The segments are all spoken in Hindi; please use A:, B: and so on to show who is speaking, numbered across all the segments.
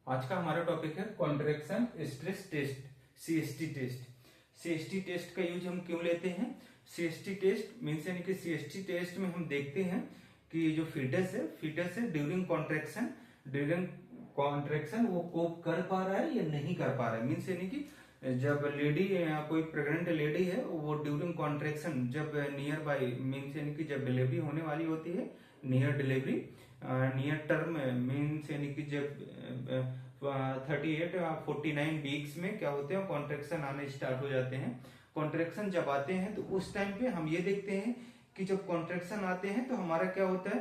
A: आज का हमारा टॉपिक है contraction stress test, CST test. CST test का यूज हम क्यों लेते हैं? सीएसटी टेस्ट मीन्स यानी कि सीएसटी टेस्ट में हम देखते हैं कि जो फीटस है ड्यूरिंग कॉन्ट्रैक्शन वो कोप कर पा रहा है या नहीं कर पा रहा है। मीन्स यानी कि जब लेडी कोई प्रेग्नेंट लेडी है वो ड्यूरिंग कॉन्ट्रैक्शन जब नियर बाई मीन्स यानी कि जब डिलीवरी होने वाली होती है, near delivery near term means यानी कि जब 38 या 49 वीक्स में क्या होते हैं कॉन्ट्रैक्शन आने स्टार्ट हो जाते हैं। कॉन्ट्रैक्शन जब आते हैं तो उस टाइम पे हम ये देखते हैं कि जब कॉन्ट्रैक्शन आते हैं तो हमारा क्या होता है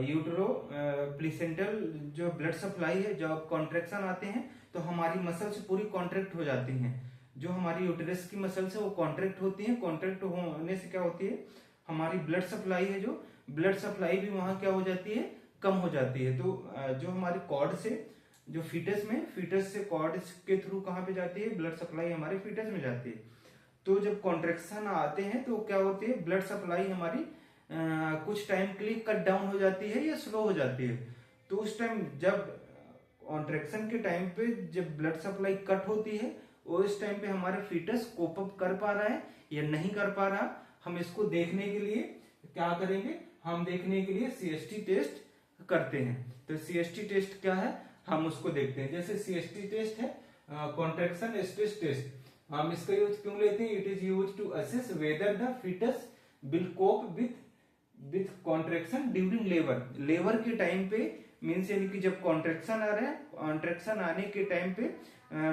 A: यूट्रो प्लेसेंटल जो ब्लड सप्लाई है, जब कॉन्ट्रैक्शन आते हैं तो हमारी मसल्स पूरी कॉन्ट्रैक्ट हो जाती हैं। जो हमारी यूटेरस की मसल्स है वो कॉन्ट्रैक्ट होती हैं। कॉन्ट्रैक्ट होने से क्या होती है हमारी ब्लड सप्लाई है, जो ब्लड सप्लाई भी वहां क्या हो जाती है, कम हो जाती है। तो जो हमारे कॉर्ड से जो फीटस से कॉर्ड के थ्रू कहाँ पे जाती है, ब्लड सप्लाई हमारे फीटस में जाती है। तो जब कॉन्ट्रैक्शन आते हैं तो क्या होती है ब्लड सप्लाई हमारी कुछ टाइम के लिए कट डाउन हो जाती है या स्लो हो जाती है। तो उस टाइम जब कॉन्ट्रैक्शन के टाइम पे जब ब्लड सप्लाई कट होती है उस टाइम पे हमारा फीटस कोप अप कर पा रहा है या नहीं कर पा रहा, हम इसको देखने के लिए क्या करेंगे, हम देखने के लिए सीएसटी टेस्ट करते हैं। तो सीएसटी टेस्ट क्या है हम उसको देखते हैं। जैसे सीएसटी टेस्ट है कॉन्ट्रैक्शन स्ट्रेस टेस्ट, हम इसका यूज क्यों लेते हैं? It is use to assess whether the foetus will cope with contraction during labour के टाइम पे। मीन्स यानी कि जब कॉन्ट्रैक्शन आ रहा है, कॉन्ट्रैक्शन आने के टाइम पे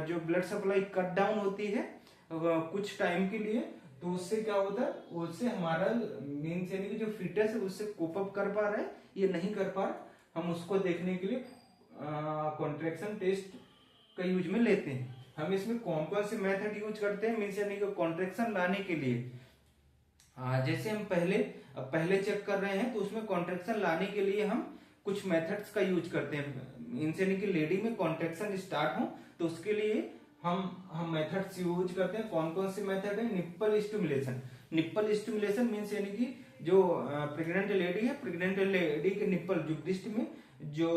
A: जो ब्लड सप्लाई कट डाउन होती है कुछ टाइम के लिए, तो उससे क्या होता है, उससे हमारा मीन्स यानी कि जो फीटस है उससे कोप अप कर पा रहा है या नहीं कर पा रहा, हम उसको देखने के लिए कॉन्ट्रैक्शन टेस्ट का यूज में लेते हैं। हम इसमें कौन कौन से मेथड यूज करते हैं मीन्स यानी कि कॉन्ट्रैक्शन लाने के लिए। जैसे हम पहले चेक कर रहे हैं तो उसमें कॉन्ट्रैक्शन लाने के लिए हम कुछ मेथड्स का यूज करते हैं। मीन्स यानी कि लेडी में कॉन्ट्रैक्शन स्टार्ट हो तो उसके लिए हम मेथड्स यूज करते हैं। कौन कौन से मेथड है? Nipple stimulation. Nipple stimulation means यानी कि जो प्रेग्नेंट लेडी है, प्रेग्नेंट लेडी के निप्पल जो ब्रेस्ट में जो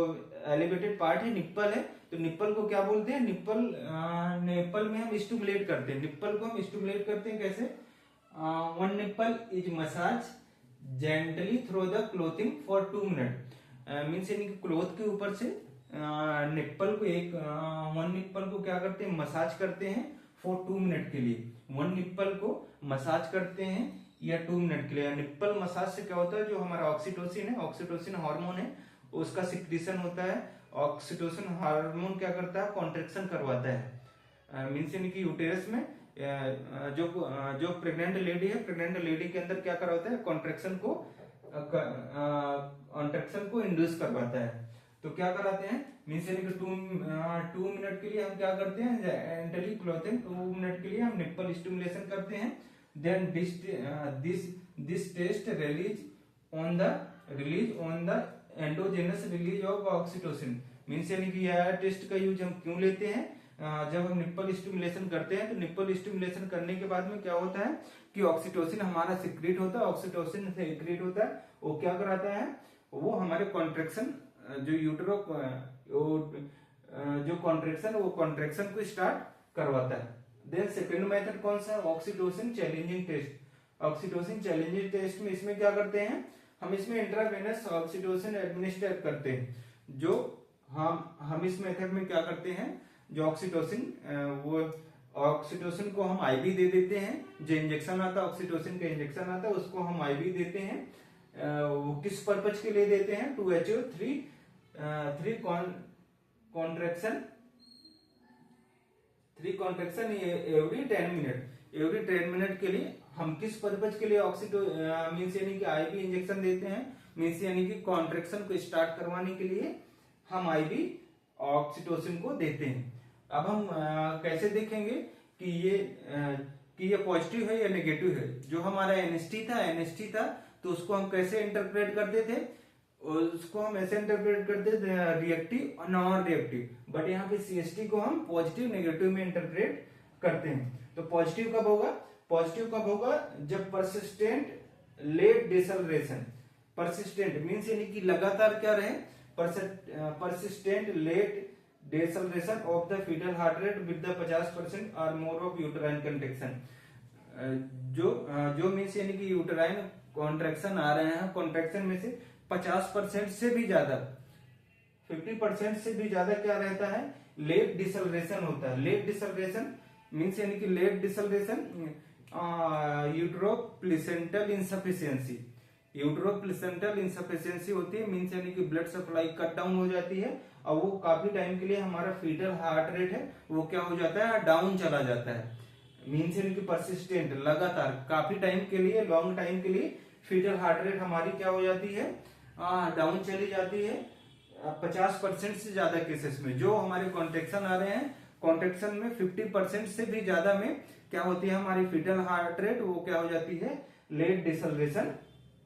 A: एलिवेटेड पार्ट है निप्पल है, तो निप्पल को क्या बोलते हैं, निप्पल में हम स्टिमुलेट करते हैं। निप्पल को हम स्टिमुलेट करते हैं कैसे? One nipple is massage gently through the clothing for 2 minute. Means यानी कि क्लोथ के ऊपर से निप्पल को वन निप्पल को क्या करते हैं, मसाज करते हैं फॉर 2 मिनट के लिए। वन निप्पल को मसाज करते हैं या 2 मिनट के लिए। निप्पल मसाज से क्या होता है, जो हमारा ऑक्सीटोसिन हार्मोन है उसका सिक्रीशन होता है। ऑक्सीटोसिन हार्मोन क्या करता है, कॉन्ट्रैक्शन करवाता है। मीन्स यानी कि यूटेरस में जो प्रेग्नेंट लेडी है, प्रेग्नेंट लेडी के अंदर क्या करवाता है, कॉन्ट्रैक्शन को इंड्यूस करवाता है। तो क्या कराते हैं मीन्स यानी कि 2 मिनट के लिए हम क्या करते हैं, जेंटली क्लोथिंग 2 मिनट के लिए हम निप्पल स्टिमुलेशन करते हैं। Then this test relies on the endogenous release of oxytocin. Means यानी कि यह टेस्ट का यूज हम क्यों लेते हैं, जब हम निप्पल स्टिमुलेशन करते हैं तो निप्पल स्टिमुलेशन करने के बाद में क्या होता है कि ऑक्सीटोसिन हमारा सिक्रीट होता है। ऑक्सीटोसिन सिक्रीट होता है, वो क्या कराता है, वो हमारे कॉन्ट्रैक्शन जो यूट्रो जो कॉन्ट्रैक्शन को स्टार्ट करवाता है। देन सेकंड मेथड कौन सा है, oxytocin challenging test. Oxytocin challenging test में इसमें क्या करते हैं, हम इसमें इंट्रावेनस ऑक्सीटोसिन एडमिनिस्टर करते हैं। जो हम इस मेथड में क्या करते हैं, जो ऑक्सीटोसिन को हम आईवी दे देते हैं। जो इंजेक्शन आता है ऑक्सीटोसिन का इंजेक्शन आता है उसको हम आईवी देते हैं। वो किस पर्पज के लिए देते हैं, to achieve three contraction every 10 minute के लिए हम किस पर्पज के लिए मीन्स यानी कि आईवी इंजेक्शन देते हैं। मीन्स यानी कि कॉन्ट्रैक्शन को स्टार्ट करवाने के लिए हम आईवी ऑक्सीटोसिन को देते हैं। अब हम कैसे देखेंगे कि ये पॉजिटिव है या नेगेटिव है। जो हमारा एनएसटी था तो उसको हम कैसे इंटरप्रेट करते थे, उसको हम ऐसे इंटरप्रेट करते थे रिएक्टिव और नॉन रिएक्टिव। बट यहाँ पे सीएसटी को हम पॉजिटिव नेगेटिव में इंटरप्रेट करते हैं। तो पॉजिटिव कब होगा जब persistent late deceleration. Persistent means यानी कि लगातार क्या रहे, persistent late deceleration of the fetal heart rate with the 50% or more of uterine contraction। जो मीन्स यानी कि यूटराइन कॉन्ट्रैक्शन आ रहे हैं, कॉन्ट्रैक्शन में से 50% से भी ज्यादा, 50% से भी ज्यादा क्या रहता है, लेट डिसलरेशन होता है। लेट डिसलरेशन मीन्स यानी कि लेट डिसलरेशन यूट्रोप्लेसेंटल इंसफिशियंसी, यूट्रोप्लेसेंटल इंसफिशियंसी होती है, मीन्स यानी कि ब्लड सप्लाई कट डाउन हो जाती है और वो काफी टाइम के लिए हमारा फीटल हार्ट रेट है वो क्या हो जाता है, डाउन चला जाता है। मीन्स यानी कि परसिस्टेंट, लगातार काफी टाइम के लिए, लॉन्ग टाइम के लिए फीटल हार्ट रेट हमारी क्या हो जाती है, डाउन चली जाती है 50% से ज्यादा केसेस में। जो हमारे कॉन्ट्रैक्शन आ रहे हैं, कॉन्ट्रैक्शन में 50% से भी ज्यादा में क्या होती है हमारी फीटल हार्ट रेट, वो क्या हो जाती है, लेट डिसलरेशन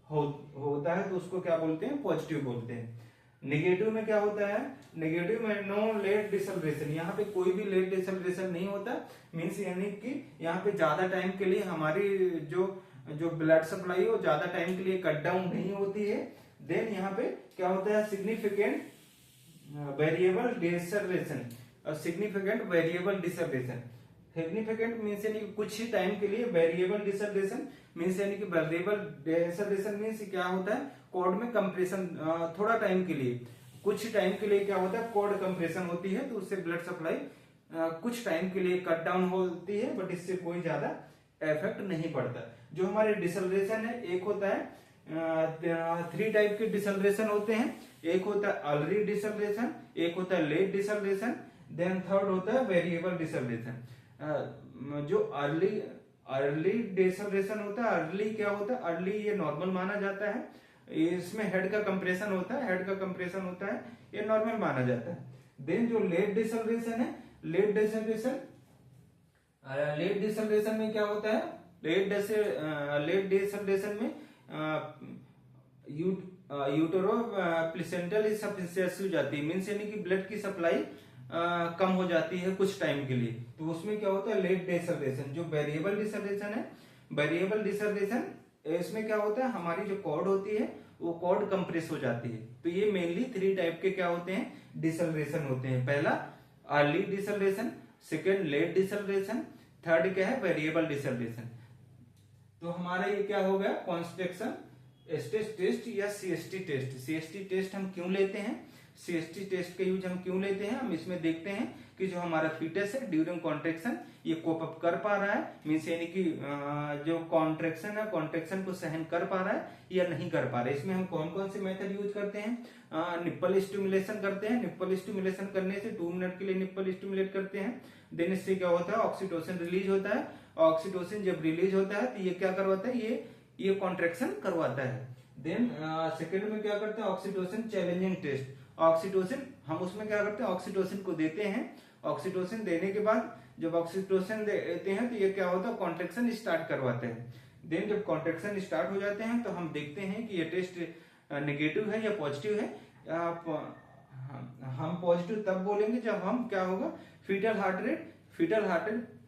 A: होता है, तो उसको क्या बोलते हैं, पॉजिटिव बोलते हैं। नेगेटिव में क्या होता है, नेगेटिव में नो लेट डिसलरेशन, यहाँ पे कोई भी लेट डिसलरेशन नहीं होता। मीन्स यानी कि यहाँ पे ज्यादा टाइम के लिए हमारी जो ब्लड सप्लाई है वो ज्यादा टाइम के लिए कट डाउन नहीं होती है। देन यहाँ पे क्या होता है, significant variable deceleration, significant variable deceleration. Significant means यानी कि कुछ ही टाइम के लिए, वेरिएबल डिसलरेशन मीन्स यानी कि वेरिएबल डिसलरेशन मीन्स क्या होता है, कॉर्ड में कंप्रेशन, थोड़ा टाइम के लिए, कुछ ही टाइम के लिए क्या होता है, कॉर्ड कंप्रेशन होती है, तो उससे ब्लड सप्लाई कुछ टाइम के लिए कट डाउन होती है, बट इससे कोई ज्यादा इफेक्ट नहीं पड़ता। जो हमारे डिसलरेशन है, एक होता है 3 टाइप के डिसलरेशन होते हैं। एक होता है अर्ली डिसलरेशन, एक होता है लेट डिसलरेशन, देन थर्ड होता है वेरिएबल डिसलरेशन। जो अर्ली डिसलरेशन होता है, अर्ली क्या होता है, अर्ली ये नॉर्मल माना जाता है, इसमें हेड का कंप्रेशन होता है, हेड का कंप्रेशन होता है, ये नॉर्मल माना जाता है। देन जो लेट डिसलरेशन है, लेट डिसलरेशन में क्या होता है, लेट डिसलरेशन में यूटेरो प्लेसेंटल इंसफिशियंसी हो जाती है, मीन्स यानी कि ब्लड की सप्लाई कम हो जाती है कुछ टाइम के लिए, तो उसमें क्या होता है, लेट डिसलरेशन। जो वेरिएबल डिसलरेशन है, वेरिएबल डिसलरेशन इसमें क्या होता है, हमारी जो कॉर्ड होती है वो कॉर्ड कंप्रेस हो जाती है। तो ये मेनली 3 टाइप के क्या होते हैं, डिसलरेशन होते हैं। पहला early deceleration, second let deceleration, third क्या है, वेरिएबल डिसलरेशन। तो हमारा ये क्या हो गया, कॉन्स्ट्रक्शन स्ट्रेस टेस्ट या सीएसटी टेस्ट। सीएसटी टेस्ट हम क्यों लेते हैं, सीएसटी टेस्ट का यूज हम क्यों लेते हैं, हम इसमें देखते हैं कि जो हमारा फीटस है ड्यूरिंग कॉन्ट्रैक्शन ये कोप अप कर पा रहा है, मीन्स यानी कि जो कॉन्ट्रैक्शन है, कॉन्ट्रैक्शन को सहन कर पा रहा है या नहीं कर पा रहा है। इसमें हम कौन कौन से मेथड यूज करते हैं, निप्पल स्टिमुलेशन करते हैं। निप्पल स्टिमुलेशन करने से 2 मिनट के लिए निप्पल स्टिमुलेट करते हैं। देन इससे क्या होता है, ऑक्सीटोसिन रिलीज होता है। ऑक्सीटोसिन जब रिलीज होता है तो ये क्या करवाता है, ये कॉन्ट्रैक्शन करवाता है। देन सेकेंड में क्या करते हैं, ऑक्सीटोसिन चैलेंजिंग टेस्ट। ऑक्सीटोसिन हम उसमें क्या करते हैं, ऑक्सीटोसिन को देते हैं। ऑक्सीटोसिन देने के बाद जब ऑक्सीटोसिन देते हैं तो ये क्या होता है, कॉन्ट्रैक्शन स्टार्ट करवाते हैं। देन जब कॉन्ट्रैक्शन स्टार्ट हो जाते हैं तो हम देखते हैं कि ये टेस्ट नेगेटिव है या पॉजिटिव है। हम पॉजिटिव तब बोलेंगे जब हम क्या होगा, फीटल हार्ट रेट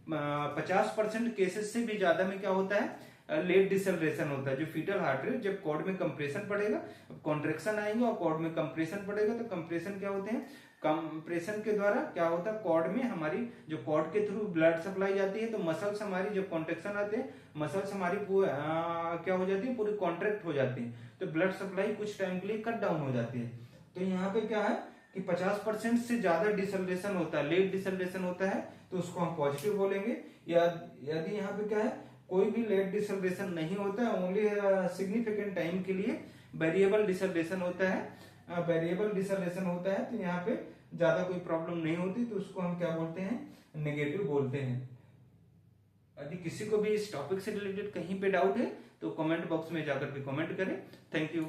A: 50% केसेस से भी ज्यादा में क्या होता है, लेट डिसलरेशन होता है। जो फीटल हार्ट रेट जब कॉर्ड में कंप्रेशन पड़ेगा, कॉन्ट्रैक्शन आएंगे और कॉर्ड में कंप्रेशन पड़ेगा, तो कंप्रेशन क्या होते हैं, कंप्रेशन के द्वारा क्या होता है, कॉर्ड में हमारी जो कॉर्ड के थ्रू ब्लड सप्लाई जाती है, तो मसल्स हमारी जब कॉन्ट्रैक्शन आते हैं, मसल्स हमारी क्या हो जाती है, पूरी कॉन्ट्रैक्ट हो जाती है, तो ब्लड सप्लाई कुछ टाइम के लिए कट डाउन हो जाती है। तो यहाँ पे क्या है कि 50% से ज्यादा डिसलरेशन होता है, लेट डिसलरेशन होता है, तो उसको हम पॉजिटिव बोलेंगे। या यदि यहाँ पे क्या है, कोई भी लेट डिसलरेशन नहीं होता है, ओनली सिग्निफिकेंट टाइम के लिए वेरिएबल डिसलरेशन होता है, वेरिएबल डिसलरेशन होता है, तो यहाँ पे ज्यादा कोई प्रॉब्लम नहीं होती, तो उसको हम क्या बोलते हैं, नेगेटिव बोलते हैं। यदि किसी को भी इस टॉपिक से रिलेटेड कहीं पे डाउट है तो कमेंट बॉक्स में जाकर के कमेंट करें। Thank you.